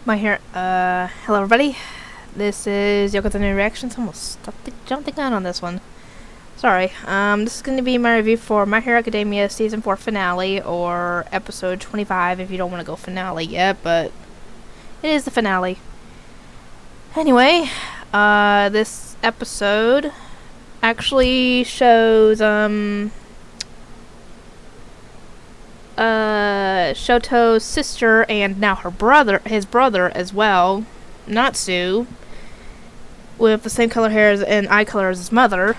Hello everybody. This is Yoko the New Reactions. Almost jumped the gun on this one. Sorry. This is going to be my review for My Hero Academia Season 4 Finale, or Episode 25 if you don't want to go finale yet, but it is the finale. Anyway, this episode actually shows, Shoto's sister and now his brother as well, Natsu, with the same color hair and eye color as his mother.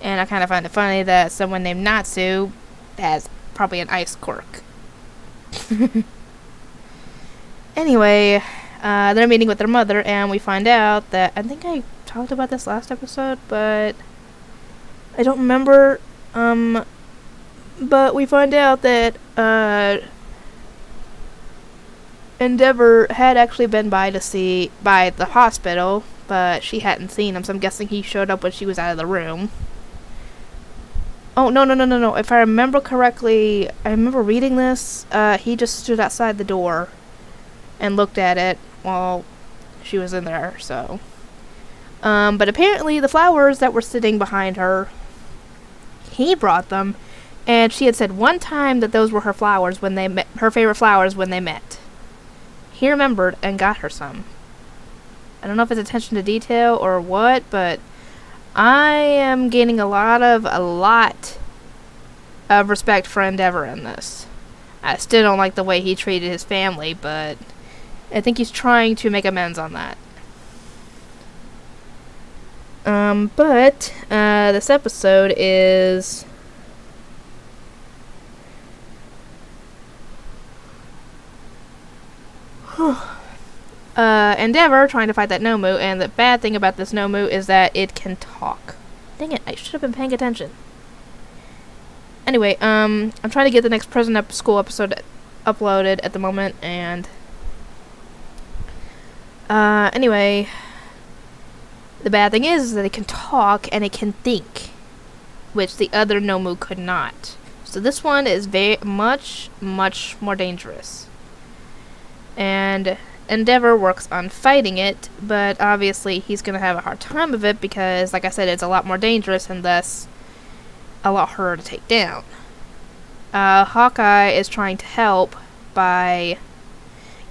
And I kind of find it funny that someone named Natsu has probably an ice quirk. Anyway, they're meeting with their mother, and we find out that, I think I talked about this last episode, but I don't remember, but we find out that Endeavor had actually been by the hospital, but she hadn't seen him, so I'm guessing he showed up when she was out of the room. Oh, no. If I remember correctly, I remember reading this, he just stood outside the door and looked at it while she was in there, so. But apparently the flowers that were sitting behind her, he brought them. And she had said one time that those were her flowers when they met, her favorite flowers when they met. He remembered and got her some. I don't know if it's attention to detail or what, but I am gaining a lot of respect for Endeavor in this. I still don't like the way he treated his family, but I think he's trying to make amends on that. But this episode is Endeavor trying to fight that Nomu, and the bad thing about this Nomu is that it can talk. Dang it, I should have been paying attention. Anyway, I'm trying to get the next Prison School episode uploaded at the moment, and anyway, the bad thing is that it can talk and it can think, which the other Nomu could not. So this one is much more dangerous. And Endeavor works on fighting it, but obviously he's going to have a hard time of it because, like I said, it's a lot more dangerous and thus a lot harder to take down. Hawkeye is trying to help by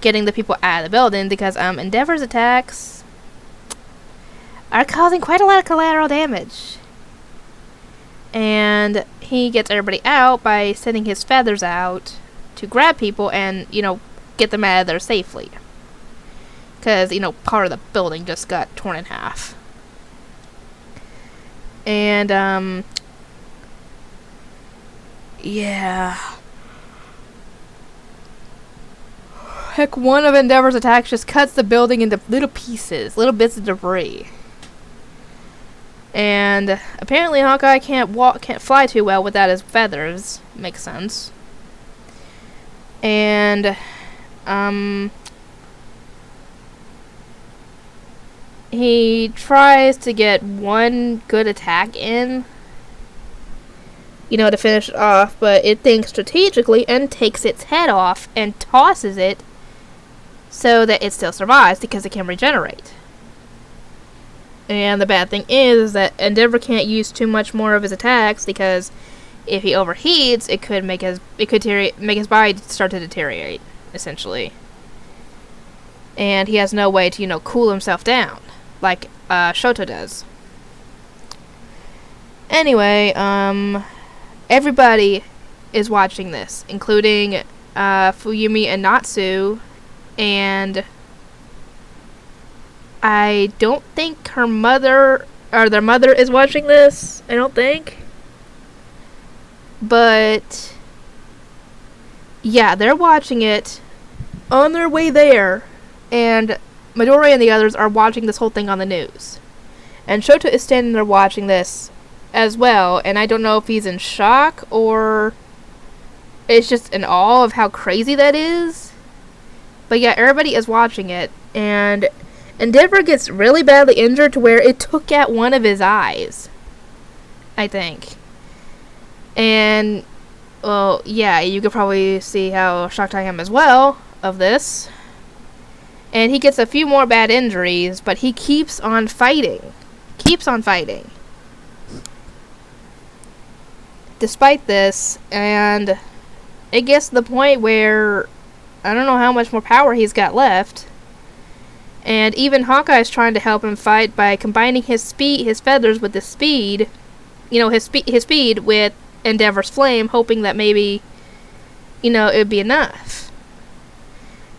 getting the people out of the building because Endeavor's attacks are causing quite a lot of collateral damage. And he gets everybody out by sending his feathers out to grab people and, get them out of there safely. Because, part of the building just got torn in half. And, yeah. Heck, one of Endeavor's attacks just cuts the building into little pieces, little bits of debris. And apparently Hawkeye can't fly too well without his feathers. Makes sense. And he tries to get one good attack in, to finish it off, but it thinks strategically and takes its head off and tosses it so that it still survives because it can regenerate. And the bad thing is that Endeavor can't use too much more of his attacks because if he overheats, it could make his body start to deteriorate, essentially. And he has no way to, cool himself down, like Shoto does. Anyway, everybody is watching this, including Fuyumi and Natsu, and I don't think their mother is watching this, I don't think. But yeah, they're watching it on their way there, and Midori and the others are watching this whole thing on the news. And Shoto is standing there watching this as well, and I don't know if he's in shock or it's just in awe of how crazy that is. But yeah, everybody is watching it, and Endeavor gets really badly injured to where it took out one of his eyes, I think. And, well, yeah, you could probably see how shocked I am as well. of this. And he gets a few more bad injuries, but he keeps on fighting. Despite this, and it gets to the point where I don't know how much more power he's got left. And even Hawkeye's trying to help him fight by combining his feathers with his speed. His speed with Endeavor's flame, hoping that maybe, it would be enough.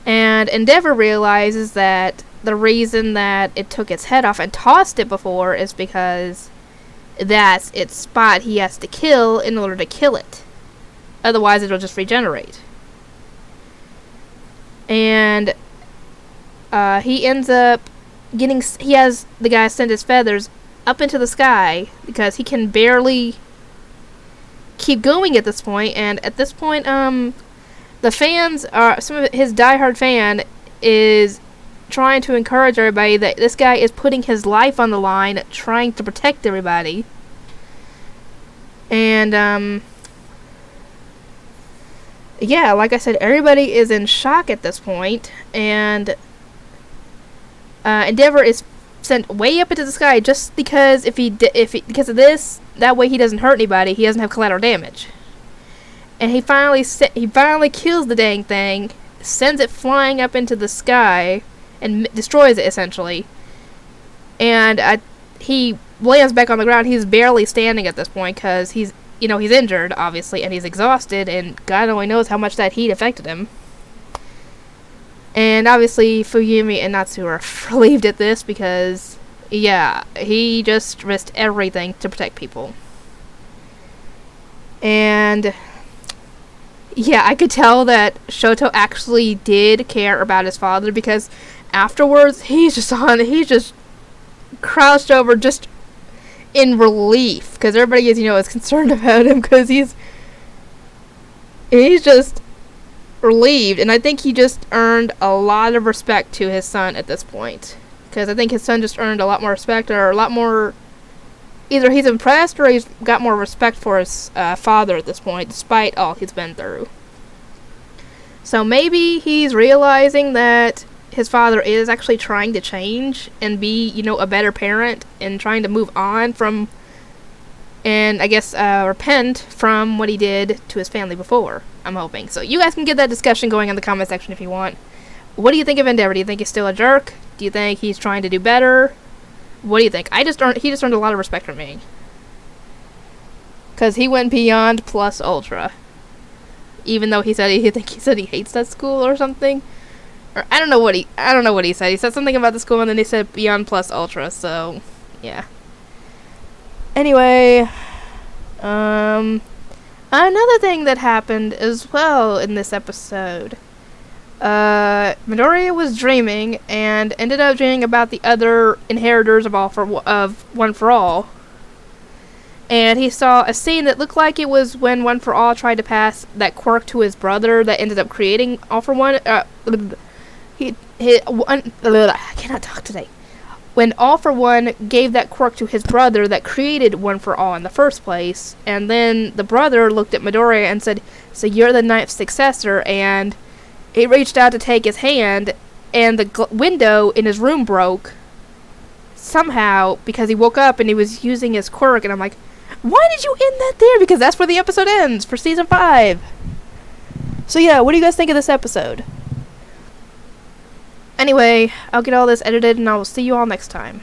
And Endeavor realizes that the reason that it took its head off and tossed it before is because that's its spot he has to kill in order to kill it. Otherwise, it'll just regenerate. And he ends up he has the guy send his feathers up into the sky because he can barely keep going at this point. And at this point, the fans some of his diehard fan is trying to encourage everybody that this guy is putting his life on the line, trying to protect everybody. And, yeah, like I said, everybody is in shock at this point, and Endeavor is sent way up into the sky just because because of this, that way he doesn't hurt anybody, he doesn't have collateral damage. And he finally kills the dang thing, sends it flying up into the sky, and destroys it, essentially. And he lands back on the ground. He's barely standing at this point, because he's injured, obviously, and he's exhausted, and God only knows how much that heat affected him. And obviously, Fuyumi and Natsu are relieved at this, because, yeah, he just risked everything to protect people. And yeah, I could tell that Shoto actually did care about his father, because afterwards, he's just crouched over just in relief, because everybody is concerned about him, because he's just relieved, and I think he just earned a lot of respect to his son at this point, because I think his son just earned a lot more respect, or a lot more, either he's impressed or he's got more respect for his father at this point, despite all he's been through. So maybe he's realizing that his father is actually trying to change and be, a better parent, and trying to move on from, and I guess repent from what he did to his family before, I'm hoping. So you guys can get that discussion going in the comment section if you want. What do you think of Endeavor? Do you think he's still a jerk? Do you think he's trying to do better? What do you think? He just earned a lot of respect from me, because he went beyond plus ultra, even though he said he hates that school or something, or I don't know what he said. He said something about the school, and then he said beyond plus ultra. So yeah. Anyway, another thing that happened as well in this episode. Midoriya was dreaming, and ended up dreaming about the other inheritors of One For All. And he saw a scene that looked like it was when One For All tried to pass that quirk to his brother that ended up creating All For One. I cannot talk today. When All For One gave that quirk to his brother that created One For All in the first place, and then the brother looked at Midoriya and said, "So you're the ninth successor," and he reached out to take his hand, and the window in his room broke somehow, because he woke up and he was using his quirk, and I'm like, why did you end that there? Because that's where the episode ends for season 5. So yeah, what do you guys think of this episode? Anyway, I'll get all this edited, and I will see you all next time.